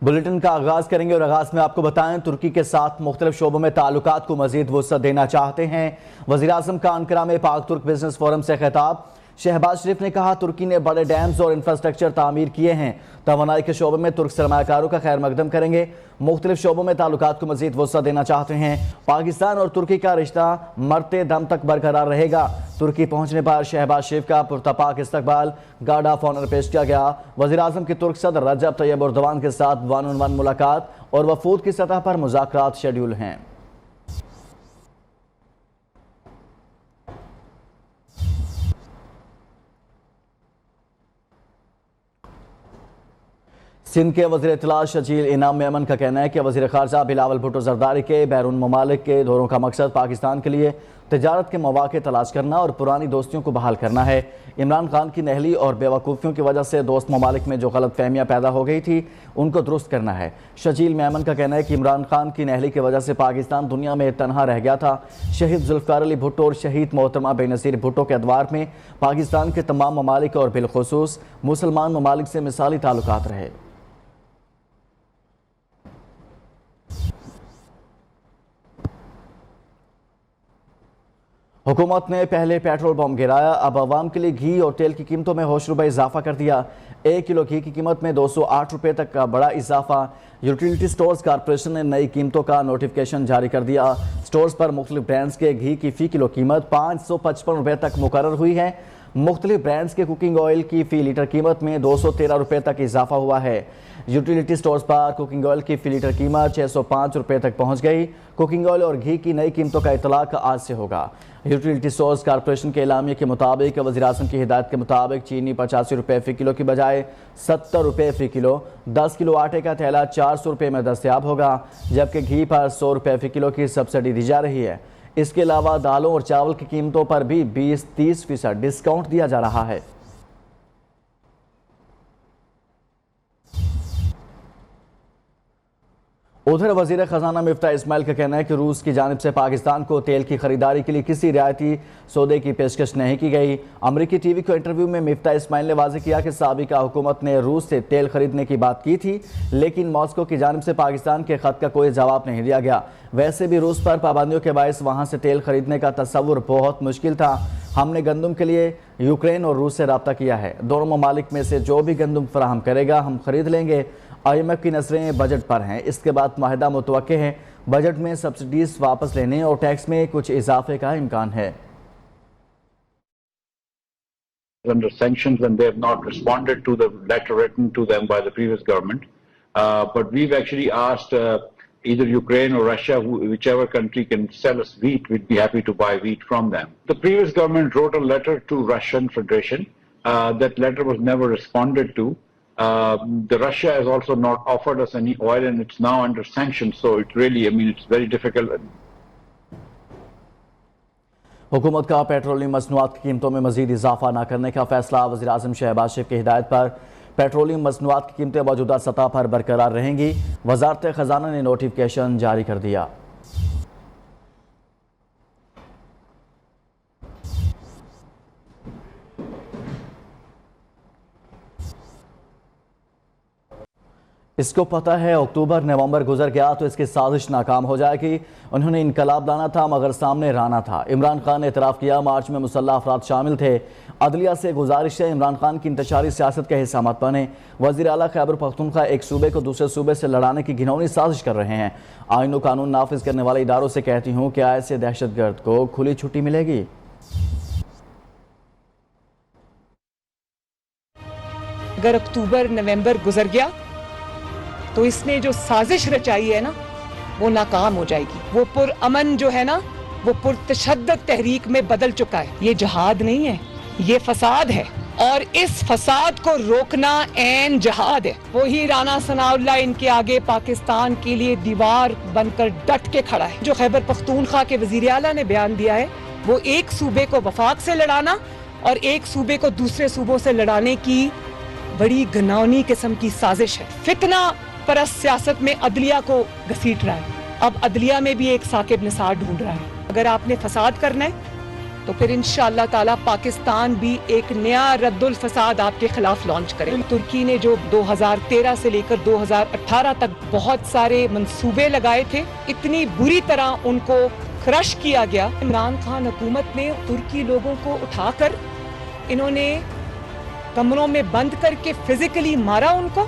Bulletin का आगाज करेंगे और आगाज में आपको बताएं, तुर्की के साथ मुख्तलिफ शोबों में ताल्लुकात को मजीद वुसअत देना चाहते हैं। वज़ीर आज़म का अंकारा में पाक तुर्क बिजनेस फोरम से खिताब। शहबाज शरीफ ने कहा, तुर्की ने बड़े डैम्स और इंफ्रास्ट्रक्चर तामीर किए हैं। तवानाई के शोबे में तुर्क सरमायाकारों का खैर मकदम करेंगे। मुख्तलिफ शोबों में ताल्लुकात को मजीद वुसअत देना चाहते हैं। पाकिस्तान और तुर्की का रिश्ता मरते दम तक बरकरार रहेगा। तुर्की पहुंचने पर शहबाज शरीफ का पुरतपाक इस्तकबाल, गार्ड ऑफ ऑनर पेश किया गया। वज़ीर आज़म की तुर्क सदर रजब तैयब एर्दोगान के साथ वन ऑन वन मुलाकात और वफूद की सतह पर मुज़ाकरात शेड्यूल हैं। सिंध के वज़ीर इत्तला शजील इनाम मेमन का कहना है कि वज़ीर ख़ारजा बिलावल भुट्टो ज़रदारी के बैरून ममालिक के दौरों का मकसद पाकिस्तान के लिए तजारत के मौक़े तलाश करना और पुरानी दोस्तियों को बहाल करना है। इमरान खान की नहली और बेवकूफ़ियों की वजह से दोस्त ममालिक में जो गलत फहमियाँ पैदा हो गई थी उनको दुरुस्त करना है। शजील मेमन का कहना है कि इमरान खान की नहली की वजह से पाकिस्तान दुनिया में तनहा रह गया था। शहीद जुल्फ़िकार अली भुट्टो और शहीद मोहतरमा बेनज़ीर भुट्टो के अदवार में पाकिस्तान के तमाम ममालिक और बिलखुसूस मुसलमान ममालिक से मिसाली ताल्लुकात रहे। हुकूमत ने पहले पेट्रोल पंप गिराया, अब आवाम के लिए घी और तेल की कीमतों में होशरुबा इजाफा कर दिया। 1 किलो घी की कीमत में 208 रुपये तक का बड़ा इजाफा। यूटिलिटी स्टोर्स कॉरपोरेशन ने नई कीमतों का नोटिफिकेशन जारी कर दिया। स्टोर्स पर मुख्तलिफ ब्रांड्स के घी की फ़ी किलो कीमत 555 रुपये तक मुकर्रर हुई है। मुख्तलिफ ब्रांड्स के कुकिंग ऑयल की फ़ी लीटर कीमत में 213 रुपये तक इजाफा हुआ है। यूटिलिटी स्टोर्स पर कुकिंग ऑयल की फ़ी लीटर कीमत 605 रुपये तक पहुँच गई। कुकिंग ऑयल और घी की नई कीमतों का इतलाक आज से होगा। यूटिलिटी स्टोर्स कॉरपोरेशन के एलामिया के मुताबिक वज़ीर आज़म की हिदायत के मुताबिक चीनी 85 रुपये फ़ी किलो की बजाय 70 रुपये फ़ी किलो, 10 किलो आटे का थैला 400 रुपये में दस्तयाब होगा, जबकि घी पर 100 रुपये फ़ी किलो की सब्सिडी दी जा रही है। इसके अलावा दालों और चावल की कीमतों पर भी 20-30% डिस्काउंट दिया जा रहा है। उधर वज़ीर ख़जाना मिफ्ता इस्माइल का कहना है कि रूस की जानिब से पाकिस्तान को तेल की खरीदारी के लिए किसी रियायती सौदे की पेशकश नहीं की गई। अमरीकी टीवी को इंटरव्यू में मिफ्ता इस्माइल ने वाज़ेह किया कि साबिका हुकूमत ने रूस से तेल खरीदने की बात की थी, लेकिन मॉस्को की जानिब से पाकिस्तान के ख़त का कोई जवाब नहीं दिया गया। वैसे भी रूस पर पाबंदियों के बायस वहाँ से तेल खरीदने का तस्वुर बहुत मुश्किल था। हमने गंदम के लिए यूक्रेन और रूस से रब्ता किया है। दोनों ममालिक में से जो भी गंदम फराहम करेगा हम खरीद लेंगे। IMF की नज़रें बजट पर हैं। इसके बाद माहिदा मुतवक्के है। बजट में सब्सिडीज वापस लेने और टैक्स में कुछ इजाफे का इम्कान है। Under sanctions, and they have not responded to the letter written to them by the previous government. But we've actually asked either Ukraine or Russia, whichever country can sell us wheat, we'd be happy to buy wheat from them. The previous government wrote a letter to Russian Federation. That letter was never responded to. The Russia has also not offered us any oil, and it's now under sanctions. So it really, it's very difficult. हुकूमत का petroleum मसनूआत की कीमतों में मजीद इजाफा न करने का फैसला। वज़ीर आज़म शहबाज शरीफ की हिदायत पर पेट्रोलियम मसनूआत की कीमतें मौजूदा सतह पर बरकरार रहेंगी। वज़ारत ख़जाना ने नोटिफिकेशन जारी कर दिया। इसको पता है अक्टूबर नवंबर गुजर गया तो इसकी साजिश नाकाम हो जाएगी। उन्होंने इनकलाब लाना था मगर सामने राना था। इमरान खान ने इतराफ़ किया मार्च में मुसल्लह अफराद शामिल थे। अदलिया से गुजारिश है इमरान खान की इंतशारी सियासत का हिस्सा मत बने। वज़ीर आला खैबर पख्तूनख्वा एक सूबे को दूसरे सूबे से लड़ाने की घिनौनी साजिश कर रहे हैं। आईन व कानून नाफिज करने वाले इदारों से कहती हूँ कि ऐसे दहशतगर्द को खुली छुट्टी मिलेगी। अगर अक्टूबर नवंबर गुजर गया तो इसने जो साजिश रचाई है ना वो नाकाम हो जाएगी। वो पुरअमन जो है ना वो पुरतशद्दद तहरीक में बदल चुका है। ये जहाद नहीं है, ये फसाद है और इस फसाद को रोकना ऐन जहाद है। वही राना सनाउल्लाह इनके आगे पाकिस्तान के लिए दीवार बनकर डट के खड़ा है। जो खैबर पख्तूनख्वा के वजीर आला ने बयान दिया है वो एक सूबे को वफाक से लड़ाना और एक सूबे को दूसरे सूबों से लड़ाने की बड़ी घिनौनी किस्म की साजिश है। फितना परस्त सियासत में अदलिया को घसीट रहा है। अब अदलिया में भी एक साकिब निसार ढूंढ रहा है। अगर आपने फसाद करना है तो फिर इंशाअल्लाह ताला पाकिस्तान भी एक नया रद्दुल फसाद आपके खिलाफ लॉन्च करे। तुर्की ने जो 2013 से लेकर 2018 तक बहुत सारे मंसूबे लगाए थे, इतनी बुरी तरह उनको क्रश किया गया। इमरान खान हुकूमत ने तुर्की लोगों को उठाकर इन्होंने कमरों में बंद करके फिजिकली मारा उनको।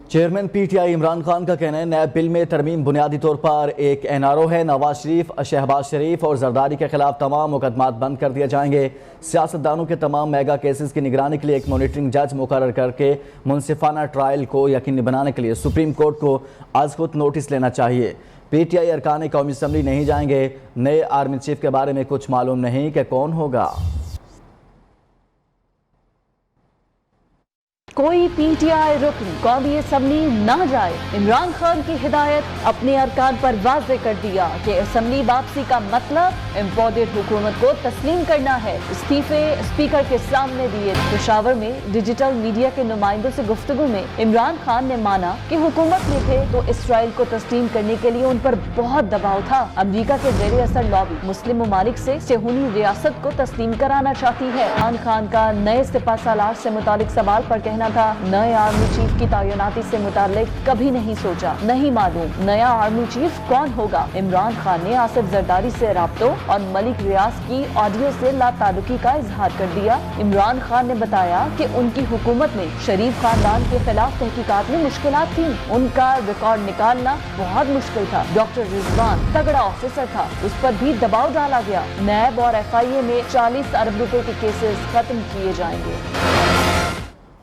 चेयरमैन पीटीआई इमरान खान का कहना है नैब बिल में तरमीम बुनियादी तौर पर एक एनआरओ है। नवाज शरीफ, शहबाज शरीफ और जरदारी के खिलाफ तमाम मुकदमात बंद कर दिए जाएंगे। सियासतदानों के तमाम मेगा केसेस की निगरानी के लिए एक मॉनिटरिंग जज मुकर्रर करके मुनसिफाना ट्रायल को यकीनी बनाने के लिए सुप्रीम कोर्ट को आज खुद नोटिस लेना चाहिए। पीटीआई अरकान कौमी असम्बली नहीं जाएंगे। नए आर्मी चीफ के बारे में कुछ मालूम नहीं कि कौन होगा। कोई पीटीआई रुकन कौमी असम्बली ना जाए। इमरान खान की हिदायत अपने अरकान पर वाज़े कर दिया कि असम्बली वापसी का मतलब इम्पोर्टेड हुकूमत को तस्लीम करना है। इस्तीफे स्पीकर के सामने दिए। पेशावर में डिजिटल मीडिया के नुमाइंदों से गुफ्तगू में इमरान खान ने माना कि हुकूमत में थे तो इसराइल को तस्लीम करने के लिए उन पर बहुत दबाव था। अमरीका के ज़ेरे असर लॉबी मुस्लिम ममालिक से सेहूनी रियासत को तस्लीम कराना चाहती है। इमरान खान का नए सिपा सालार से मुतालिक सवाल पर कहना था, नए आर्मी चीफ की तैनाती से मुतालिक कभी नहीं सोचा, नहीं मालूम नया आर्मी चीफ कौन होगा। इमरान खान ने आसिफ जरदारी से राब्तों और मलिक रियाज की ऑडियो से लाताल्लुकी का इजहार कर दिया। इमरान खान ने बताया कि उनकी हुकूमत में शरीफ खानदान के खिलाफ तहकीकात में मुश्किलात थी, उनका रिकॉर्ड निकालना बहुत मुश्किल था। डॉक्टर रिजवान तगड़ा ऑफिसर था, उस पर भी दबाव डाला गया। नैब और FIA में 40 अरब रुपए के केसेस खत्म किए जाएंगे।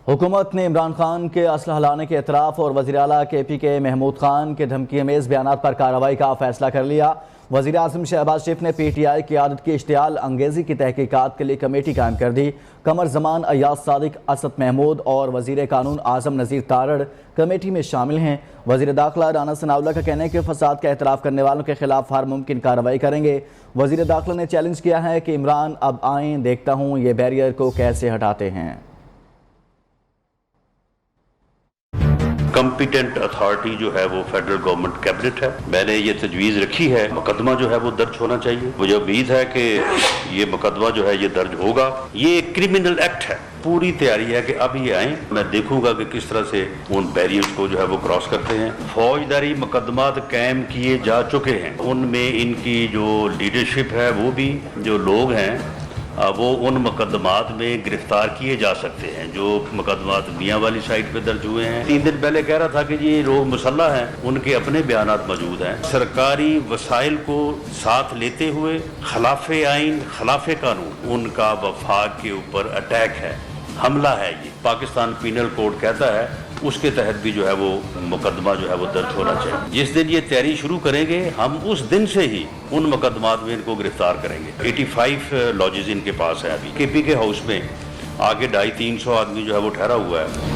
हुकूमत ने इमरान खान के असलहा लाने के एतराफ़ और वज़ीर आला KP के महमूद खान के धमकी अमेज़ बयानात पर कार्रवाई का फैसला कर लिया। वज़ीर आज़म शहबाज शरीफ ने PTI की आदत की इश्तियाल अंगेज़ी की तहकीकात के लिए कमेटी कायम कर दी। कमर जमान, अयाज सादिक, असद महमूद और वज़ीर कानून आज़म नज़ीर तारड़ कमेटी में शामिल हैं। वज़ीर दाखिला राना सनाउल्लाह का कहना है कि फसाद का एतराफ़ करने वालों के खिलाफ हर मुमकिन कार्रवाई करेंगे। वज़ीर दाखिला ने चैलेंज किया है कि इमरान अब आएँ, देखता हूँ ये बैरियर को कैसे हटाते हैं। कॉम्पिटेंट अथॉरिटी जो है वो फेडरल गवर्नमेंट कैबिनेट है। मैंने ये तजवीज़ रखी है, मुकदमा जो है वो दर्ज होना चाहिए। मुझे उम्मीद है कि ये मुकदमा जो है ये दर्ज होगा। ये क्रिमिनल एक्ट है। पूरी तैयारी है कि अब ये आए, मैं देखूंगा कि किस तरह से उन बैरियर्स को जो है वो क्रॉस करते हैं। फौजदारी मुकदमात कायम किए जा चुके हैं, उनमें इनकी जो लीडरशिप है वो भी जो लोग हैं वो उन मुकदमात में गिरफ्तार किए जा सकते हैं जो मुकदमात मियाँ वाली साइड पे दर्ज हुए हैं। 3 दिन पहले कह रहा था कि ये लोग मुसल्लह हैं, उनके अपने बयानात मौजूद हैं। सरकारी वसाइल को साथ लेते हुए खिलाफे आइन, खिलाफे कानून, उनका वफाक के ऊपर अटैक है, हमला है। ये पाकिस्तान पीनल कोड कहता है, उसके तहत भी जो है वो मुकदमा जो है वो दर्ज होना चाहिए। जिस दिन ये तैयारी शुरू करेंगे हम उस दिन से ही उन मुकदमात में इनको गिरफ्तार करेंगे। 85 लॉजेज इनके पास है। अभी KP के हाउस में आगे 250-300 आदमी जो है वो ठहरा हुआ है।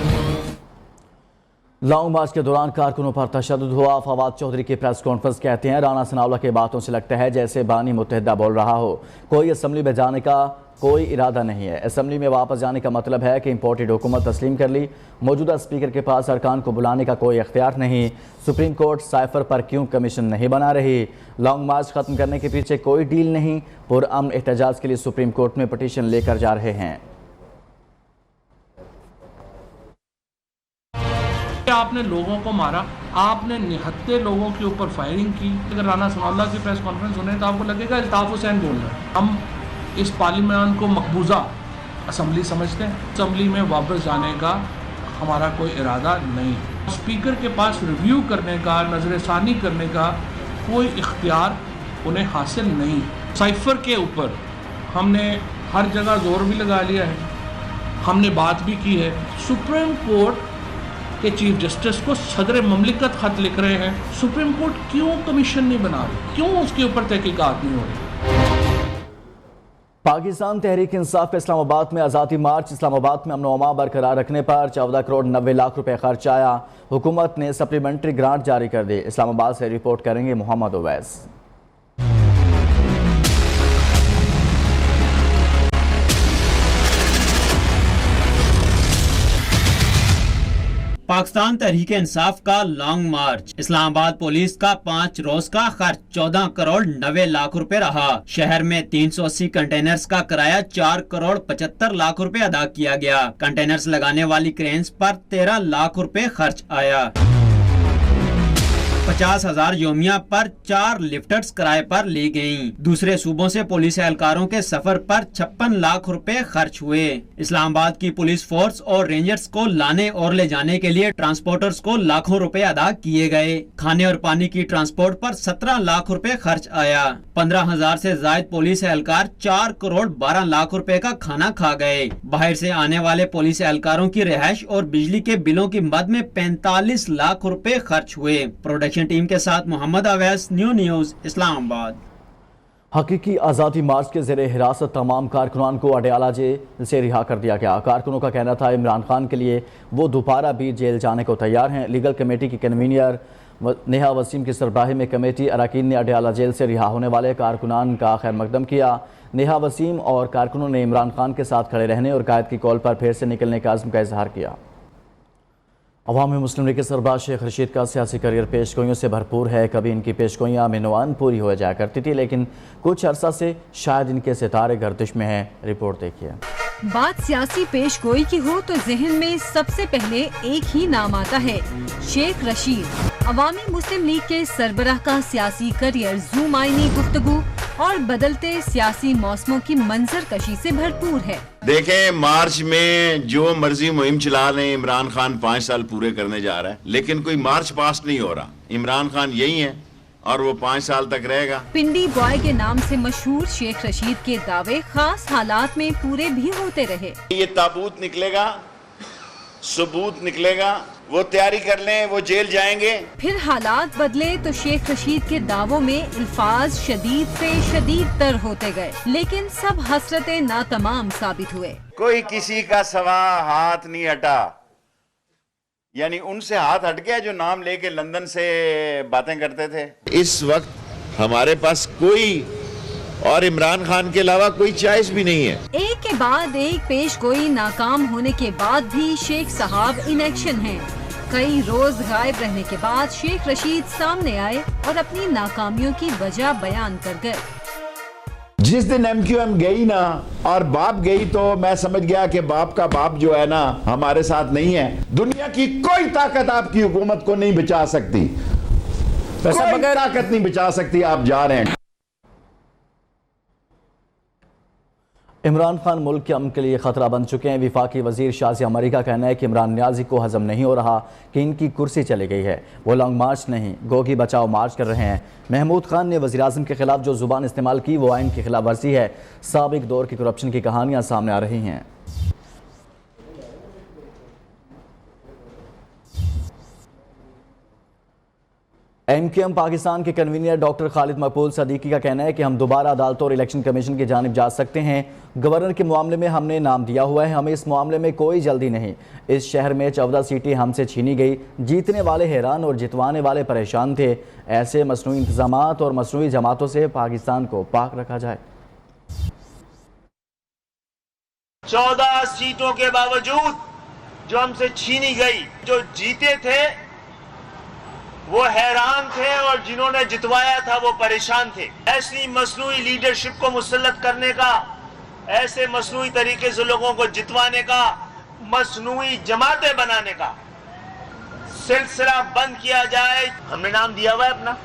लॉन्ग मार्च के दौरान कारकुनों पर तशद्दुद हुआ। फवाद चौधरी की प्रेस कॉन्फ्रेंस कहते हैं राना सनाउल्लाह की बातों से लगता है जैसे बानी मुत्तहिदा बोल रहा हो। कोई असम्बली में जाने का कोई इरादा नहीं है। असम्बली में वापस जाने का मतलब है कि इम्पोर्टेड हुकूमत तस्लीम कर ली। मौजूदा स्पीकर के पास अरकान को बुलाने का कोई इख्तियार नहीं। सुप्रीम कोर्ट साइफर पर क्यों कमीशन नहीं बना रही। लॉन्ग मार्च खत्म करने के पीछे कोई डील नहीं। पुरअमन एहतजाज के लिए सुप्रीम कोर्ट में पटिशन लेकर जा रहे हैं। आपने लोगों को मारा, आपने निहत्ते लोगों के ऊपर फायरिंग की। अगर राना सनाउल्लाह की प्रेस कॉन्फ्रेंस होने तो आपको लगेगा अल्ताफ हुसैन बोल रहे हैं। हम इस पार्लियामेंट को मकबूजा असम्बली समझते हैं। असम्बली में वापस जाने का हमारा कोई इरादा नहीं। स्पीकर के पास रिव्यू करने का, नजरसानी करने का कोई इख्तियार उन्हें हासिल नहीं। साइफर के ऊपर हमने हर जगह जोर भी लगा लिया है, हमने बात भी की है। सुप्रीम कोर्ट के चीफ जस्टिस को सदर ममलिकत खत लिख रहे हैं, सुप्रीम कोर्ट क्यों कमीशन नहीं बना रही, क्यों उसके ऊपर तहकीकात नहीं हो रही। पाकिस्तान तहरीक इंसाफ का इस्लामाबाद में आज़ादी मार्च। इस्लामाबाद में अमन व अमान बरकरार रखने पर 14 करोड़ 90 लाख रुपए खर्च आया। हुकूमत ने सप्लीमेंट्री ग्रांट जारी कर दी। इस्लामाबाद से रिपोर्ट करेंगे मोहम्मद ओवैस। पाकिस्तान तहरीक इंसाफ का लॉन्ग मार्च। इस्लामाबाद पुलिस का 5 रोज का खर्च 14 करोड़ 90 लाख रुपए रहा। शहर में 380 कंटेनर्स का किराया 4 करोड़ 75 लाख रुपए अदा किया गया। कंटेनर्स लगाने वाली क्रेन्स पर 13 लाख रुपए खर्च आया। 50,000 योमिया पर 4 लिफ्टर्स किराए पर ली गयीं। दूसरे सूबों से पुलिस एहलकारों के सफर पर 56 लाख रुपए खर्च हुए। इस्लामाबाद की पुलिस फोर्स और रेंजर्स को लाने और ले जाने के लिए ट्रांसपोर्टर्स को लाखों रुपए अदा किए गए। खाने और पानी की ट्रांसपोर्ट पर 17 लाख रुपए खर्च आया। 15,000 से ज्यादा पुलिस एहलकार 4 करोड़ 12 लाख रुपए का खाना खा गए। बाहर से आने वाले पुलिस एहलकारों की रिहाइश और बिजली के बिलों की मद में 45 लाख रुपए खर्च हुए। प्रोडक्शन टीम के साथ मोहम्मद अवैस, न्यू न्यूज, इस्लामाबाद। हकीकी आज़ादी मार्च के ज़ेरे हिरासत तमाम कारकुनान को अडयाला जेल से रिहा कर दिया गया। कारकुनों का कहना था इमरान खान के लिए वो दोबारा भी जेल जाने को तैयार हैं। लीगल कमेटी की कन्वीनर नेहा वसीम की सरबराही में कमेटी अरकान ने अडयाला जेल से रिहा होने वाले कारकुनान का खैर मकदम किया। नेहा वसीम और कारकुनों ने इमरान खान के साथ खड़े रहने और कायद की कॉल पर फिर से निकलने का अज़्म का इजहार किया। अवामी मुस्लिम लीग के सरबराह शेख रशीद का सियासी करियर पेशगोइयों से भरपूर है। कभी इनकी पेशगोइयाँ मिनवान पूरी हो जाया करती थी, लेकिन कुछ अरसा से शायद इनके सितारे गर्दिश में हैं। रिपोर्ट देखिए। बात सियासी पेशगोई की हो तो जहन में सबसे पहले एक ही नाम आता है, शेख रशीद। अवामी मुस्लिम लीग के सरबराह का सियासी करियर ज़ू मायनी गुफ्तगू और बदलते सियासी मौसमों की मंजर कशी से भरपूर है। देखें, मार्च में जो मर्जी मुहिम चला रहे इमरान खान 5 साल पूरे करने जा रहा है, लेकिन कोई मार्च पास्ट नहीं हो रहा। इमरान खान यही है और वो 5 साल तक रहेगा। पिंडी बॉय के नाम से मशहूर शेख रशीद के दावे खास हालात में पूरे भी होते रहे। ये ताबूत निकलेगा, सबूत निकलेगा, वो तैयारी कर लें, वो जेल जाएंगे। फिर हालात बदले तो शेख रशीद के दावों में अल्फाज शदीद से शदीद तर होते गए, लेकिन सब हसरतें नातमाम साबित हुए। कोई किसी का सवा हाथ नहीं हटा, यानी उनसे हाथ हट गया जो नाम लेके लंदन से बातें करते थे। इस वक्त हमारे पास कोई और इमरान खान के अलावा कोई चॉइस भी नहीं है। एक के बाद एक पेशगोई नाकाम होने के बाद भी शेख साहब इन एक्शन हैं। कई रोज गायब रहने के बाद शेख रशीद सामने आए और अपनी नाकामियों की वजह बयान कर गए। जिस दिन MQM गई ना और बाप गई तो मैं समझ गया कि बाप का बाप जो है ना हमारे साथ नहीं है। दुनिया की कोई ताकत आपकी हुकूमत को नहीं बचा सकती, कोई ताकत नहीं बचा सकती। आप जा रहे हैं। इमरान खान मुल्क के अमन के लिए खतरा बन चुके हैं। विफाकी वजीर शाज़ी अमरी का कहना है कि इमरान न्याजी को हजम नहीं हो रहा कि इनकी कुर्सी चली गई है। वो लॉन्ग मार्च नहीं, गोगी बचाओ मार्च कर रहे हैं। महमूद खान ने वज़ीर आज़म के खिलाफ जो जुबान इस्तेमाल की वो आइन की खिलाफ वर्जी है। साबिक दौर की करप्शन की कहानियाँ सामने आ रही हैं। MQM पाकिस्तान के कन्वीनर डॉक्टर खालिद मकबूल सदीकी का कहना है कि हम दोबारा अदालतों और इलेक्शन कमीशन की जानिब जा सकते हैं। गवर्नर के मामले में हमने नाम दिया हुआ है, हमें इस मामले में कोई जल्दी नहीं। इस शहर में 14 सीटें हमसे छीनी गई। जीतने वाले हैरान और जितवाने वाले परेशान थे। ऐसे मसनूई इंतजामात और मसनूई जमातों से पाकिस्तान को पाक रखा जाए। 14 सीटों के बावजूद जो हमसे छीनी गई, जो जीते थे वो हैरान थे और जिन्होंने जितवाया था वो परेशान थे। ऐसी मसनूई लीडरशिप को मुसल्लत करने का, ऐसे मसनूई तरीके से लोगों को जितवाने का, मसनूई जमातें बनाने का सिलसिला बंद किया जाए। हमने नाम दिया हुआ है अपना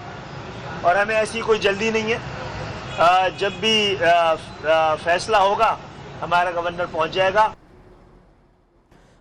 और हमें ऐसी कोई जल्दी नहीं है। जब भी फैसला होगा हमारा गवर्नर पहुंच जाएगा।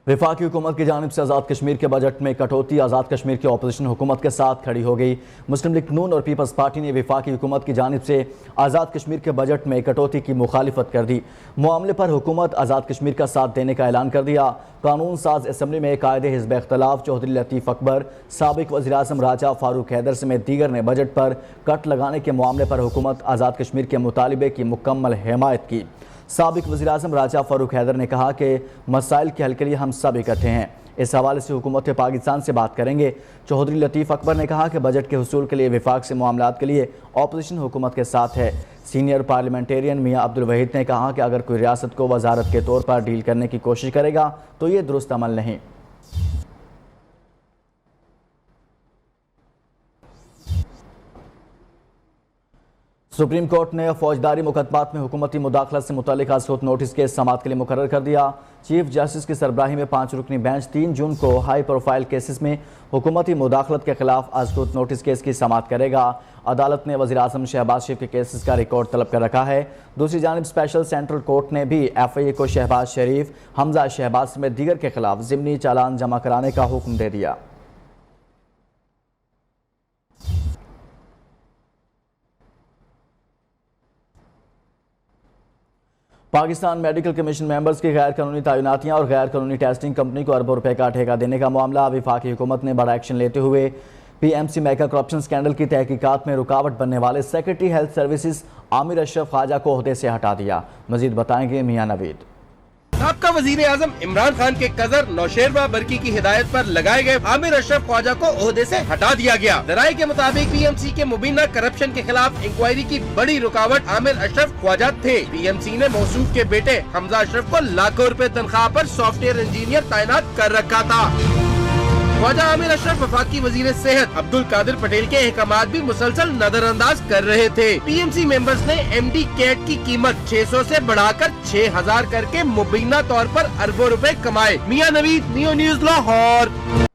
वफाकी हुकूमत की जानिब से आज़ाद कश्मीर के बजट में कटौती। आज़ाद कश्मीर की अपोजिशन हुकूमत के साथ खड़ी हो गई। मुस्लिम लीग नून और पीपल्स पार्टी ने वफाकी हुकूमत की जानिब से आज़ाद कश्मीर के बजट में कटौती की मुखालिफत कर दी। मामले पर हुकूमत आज़ाद कश्मीर का साथ देने का ऐलान कर दिया। कानून साज असम्बली में कायदे हिज़्ब इख्तलाफ चौधरी लतीफ़ अकबर, साबिक वज़ीर आज़म राजा फारूक हैदर समेत दीगर ने बजट पर कट लगाने के मामले पर हुकूमत आज़ाद कश्मीर के मुतालिबे की मुकम्मल हिमायत की। साबिक वज़ीर आज़म राजा फारूक हैदर ने कहा कि मसाइल के हल के लिए हम सब इकट्ठे हैं। इस हवाले से हुकूमत पाकिस्तान से बात करेंगे। चौधरी लतीफ़ अकबर ने कहा कि बजट के हुसूल के लिए विफाक से मामलात के लिए अपोजिशन हुकूमत के साथ है। सीनियर पार्लियामेंटेरियन मियाँ अब्दुल वहीद ने कहा कि अगर कोई रियासत को वजारत के तौर पर डील करने की कोशिश करेगा तो ये दुरुस्त अमल नहीं। सुप्रीम कोर्ट ने फौजदारी मुकदमात में हुकूमती मुदाखलत से मुतल्लिक आज नोटिस के समाअत के लिए मुकर्रर कर दिया। चीफ जस्टिस की सरबराही में 5 रुकनी बेंच 3 जून को हाई प्रोफाइल केसेस में हुकूमती मुदाखलत के खिलाफ आज नोटिस केस की समाअत करेगा। अदालत ने वज़ीर आज़म शहबाज शरीफ के केसेस का रिकॉर्ड तलब कर रखा है। दूसरी जानिब स्पेशल सेंट्रल कोर्ट ने भी FIA को शहबाज शरीफ, हमजा शहबाज समेत दीगर के खिलाफ ज़िमनी चालान जमा कराने का हुक्म दे दिया। पाकिस्तान मेडिकल कमीशन मेंबर्स की गैर कानूनी तैनातियां और गैर कानूनी टेस्टिंग कंपनी को अरबों रुपए का ठेका देने का मामला वफाकी हुकूमत ने बड़ा एक्शन लेते हुए PMC मेगा करप्शन स्कैंडल की तहकीकात में रुकावट बनने वाले secretary health services Aamir Ashraf Khwaja को ओहदे से हटा दिया। मजीद बताएंगे मियां नवीद। साबका वजीर आजम इमरान खान के कजर नौशेरवा बरकी की हिदायत पर लगाए गए आमिर अशरफ ख्वाजा को ओहदे से हटा दिया गया। जराये के मुताबिक PMC के मुबीना करप्शन के खिलाफ इंक्वायरी की बड़ी रुकावट आमिर अशरफ ख्वाजा थे। PMC ने मौसूफ के बेटे हमजा अशरफ को लाखों रुपए तनख्वाह पर सॉफ्टवेयर इंजीनियर तैनात कर रखा था। ख्वाजा आमिर अशरफ वफाकी वजीर सेहत अब्दुल कादिर पटेल के अहकामात भी मुसलसल नजरअंदाज कर रहे थे। PMC मेंबर्स ने MD कैट की कीमत 600 से बढ़ाकर 6000 करके मुबीना तौर पर अरबों रुपए कमाए। मियां नवीद, नियो न्यूज, लाहौर।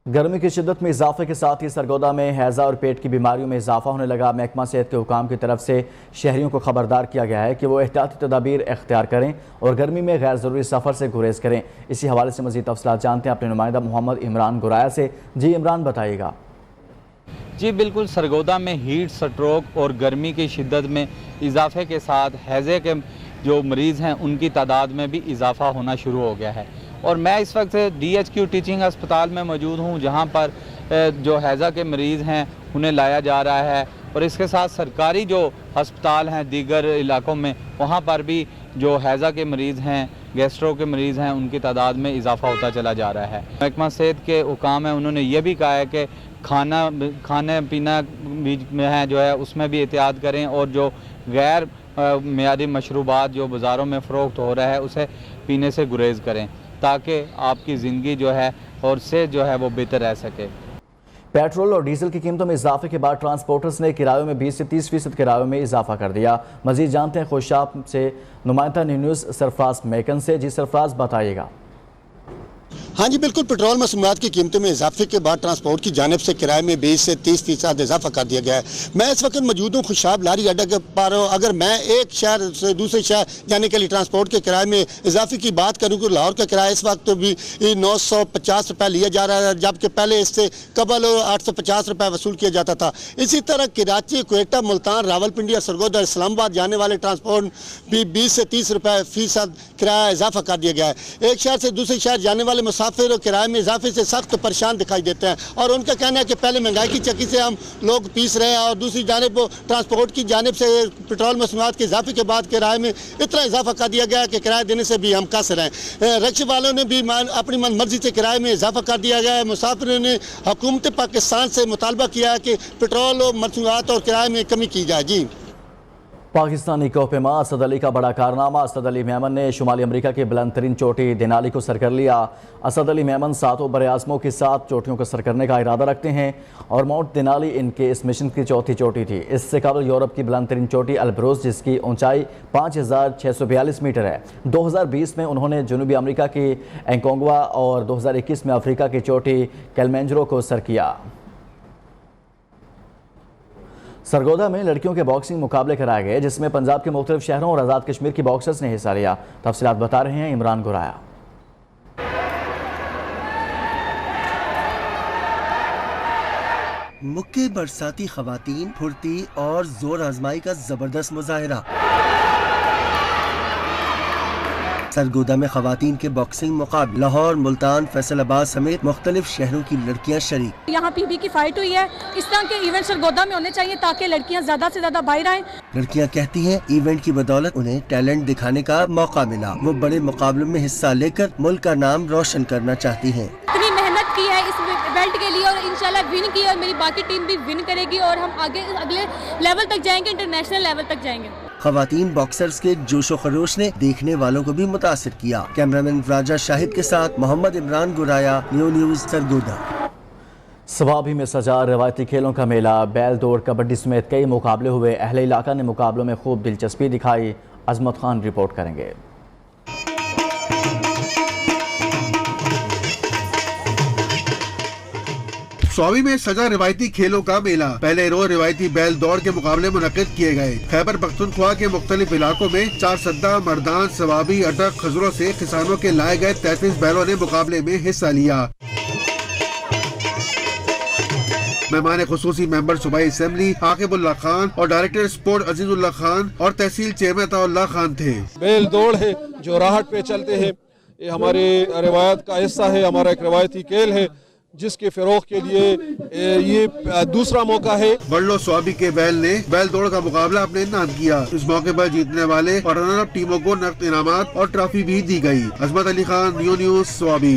गर्मी की शिद्दत में इजाफे के साथ ही सरगोदा में हैजा और पेट की बीमारियों में इजाफा होने लगा। महकमा सेहत के हुकाम की तरफ से शहरियों को खबरदार किया गया है कि वो एहतियाती तदाबीर इख्तियार करें और गर्मी में गैर ज़रूरी सफ़र से गुरेज करें। इसी हवाले से मज़ीद तफसीलात जानते हैं अपने नुमाइंदा मोहम्मद इमरान गुराया से। जी इमरान, बताइएगा। जी बिल्कुल, सरगोदा में हीट स्ट्रोक और गर्मी की शिद्दत में इजाफे के साथ हैज़े के जो मरीज़ हैं उनकी तादाद में भी इजाफा होना शुरू हो गया है। और मैं इस वक्त DHQ टीचिंग अस्पताल में मौजूद हूँ, जहाँ पर जो हैज़ा के मरीज़ हैं उन्हें लाया जा रहा है। और इसके साथ सरकारी जो अस्पताल हैं दीगर इलाकों में, वहाँ पर भी जो हैज़ा के मरीज़ हैं, गैस्ट्रो के मरीज़ हैं, उनकी तादाद में इजाफा होता चला जा रहा है। महकमा सेहत के हुकाम है, उन्होंने ये भी कहा है कि खाने पीना में है जो है उसमें भी एहतियात करें और जो गैर मियादी मशरूबात जो बाज़ारों में फ़रोख्त हो रहा है उसे पीने से गुरेज करें, ताकि आपकी ज़िंदगी जो है और सेहत जो है वो बेहतर रह सके। पेट्रोल और डीजल की कीमतों में इजाफे के बाद ट्रांसपोर्टर्स ने किरायों में 20 से 30% किरायों में इजाफा कर दिया। मजीद जानते हैं खुशाब से नुमाइंदा न्यूज़ सरफराज मेकन से। जी सरफराज, बताइएगा। हाँ जी बिल्कुल, पेट्रोल मसूलियात की कीमतों में इजाफे के बाद ट्रांसपोर्ट की जानिब से किराए में 20 से 30% इजाफा कर दिया गया है। मैं इस वक्त मौजूद हूँ खुशाब लारी अड्डा के पार। अगर मैं एक शहर से दूसरे शहर जाने के लिए ट्रांसपोर्ट के किराए में इजाफे की बात करूँ तो लाहौर का किराया इस वक्त भी 950 रुपये लिया जा रहा है, जबकि पहले इससे कबल 850 रुपये वसूल किया जाता था। इसी तरह कराची, क्वेटा, मुल्तान, रावलपिंडी और सरगोदा, इस्लामाबाद जाने वाले ट्रांसपोर्ट भी 20 से 30 रुपये फीसद किराया इजाफा कर दिया गया है। एक शहर से दूसरे शहर जाने वाले मुसाफिर किराए में इजाफे से सख्त परेशान दिखाई देते हैं और उनका कहना है कि पहले महंगाई की चक्की से हम लोग पीस रहे हैं और दूसरी जानिब ट्रांसपोर्ट की जानिब से पेट्रोल मसूलियात के इजाफे के बाद किराए में इतना इजाफा कर दिया गया कि किराया देने से भी हम कसर हैं। रिक्शा वालों ने भी अपनी मनमर्जी से किराए में इजाफा कर दिया गया है। मुसाफिरों ने हुकूमत पाकिस्तान से मुतालबा किया है कि पेट्रोल और मसूलियात और किराए में कमी की जाए। जी, पाकिस्तानी कोहपेमा असद अली का बड़ा कारनामा। असद अली मेमन ने शुमाली अमरीका की बुलंद तरीन चोटी देनाली को सर कर लिया। असद अली मेमन 7 बरआज़मों के साथ चोटियों को सर करने का इरादा रखते हैं और माउंट देनाली इनके इस मिशन की चौथी चोटी थी। इससे कबल यूरोप की बुलंद तरीन चोटी अल्ब्रोज, जिसकी ऊंचाई 5642 मीटर है, 2020 में उन्होंने जनूबी अमरीका की एंकोंगवा और 2021 में अफ्रीका की चोटी किलिमंजारो को सर किया। सरगोदा में लड़कियों के बॉक्सिंग मुकाबले कराए गए, जिसमें पंजाब के मुख्तलिफ शहरों और आज़ाद कश्मीर की बॉक्सर्स ने हिस्सा लिया। तफसीलात बता रहे हैं इमरान गुराया। मुक्के बरसाती खवातीन, फुर्ती और जोर आजमाई का जबरदस्त मुजाहिरा। सरगोदा में खवातीन के बॉक्सिंग मुकाबले, लाहौर, मुल्तान, फैसलाबाद समेत मुख्तलिफ शहरों की लड़कियां शरीक। यहाँ पीबी की फाइट हुई है। इस तरह के इवेंट सरगोदा में होने चाहिए ताकि लड़कियां ज्यादा से ज्यादा बाहर आएं। लड़कियां कहती हैं इवेंट की बदौलत उन्हें टैलेंट दिखाने का मौका मिला। वो बड़े मुकाबलों में हिस्सा लेकर मुल्क का नाम रोशन करना चाहती हैं। इतनी मेहनत की है इस इवेंट के लिए और इंशाल्लाह विन की और मेरी बाकी टीम भी विन करेगी और हम आगे अगले लेवल तक जाएंगे, इंटरनेशनल लेवल तक जाएंगे। खवातीन बॉक्सर्स के जोशो खरोश ने देखने वालों को भी मुतासिर किया। कैमरामैन राजा शाहिद के साथ मोहम्मद इमरान गुराया, न्यू न्यूज़, सरगोदा। सवाबी में सजा रवायती खेलों का मेला, बैल दौड़, कबड्डी समेत कई मुकाबले हुए। अहले इलाका ने मुकाबलों में खूब दिलचस्पी दिखाई। अजमत खान रिपोर्ट करेंगे। स्वाबी में सजा रिवायती खेलों का मेला। पहले रोज रिवायती बैल दौड़ के मुकाबले मुनक्किद किए गए। खैबर पख्तूनख्वा के मुख्तलिफ इलाकों में चार सद्दा, मर्दान, सवाबी, अटक, खजरों से किसानों के लाए गए 33 बैलों ने मुकाबले में हिस्सा लिया। मेहमान खुसूसी मेंबर सूबाई असेंबली आकिबुल्लाह खान और डायरेक्टर स्पोर्ट अजीजुल्लाह खान और तहसील चेयरमैन अताउल्लाह खान थे। बैल दौड़ है जो राहट पे चलते हैं, ये हमारे रिवायत का हिस्सा है, हमारा एक रिवायती खेल है जिसके फरोग के लिए ये दूसरा मौका है। बड़लो स्वाबी के बैल ने बैल दौड़ का मुकाबला अपने नाम किया। इस मौके पर जीतने वाले और रनर अप टीमों को नकद इनामात और ट्रॉफी भी दी गई। अजमत अली खान, न्यू न्यूज़, स्वाबी।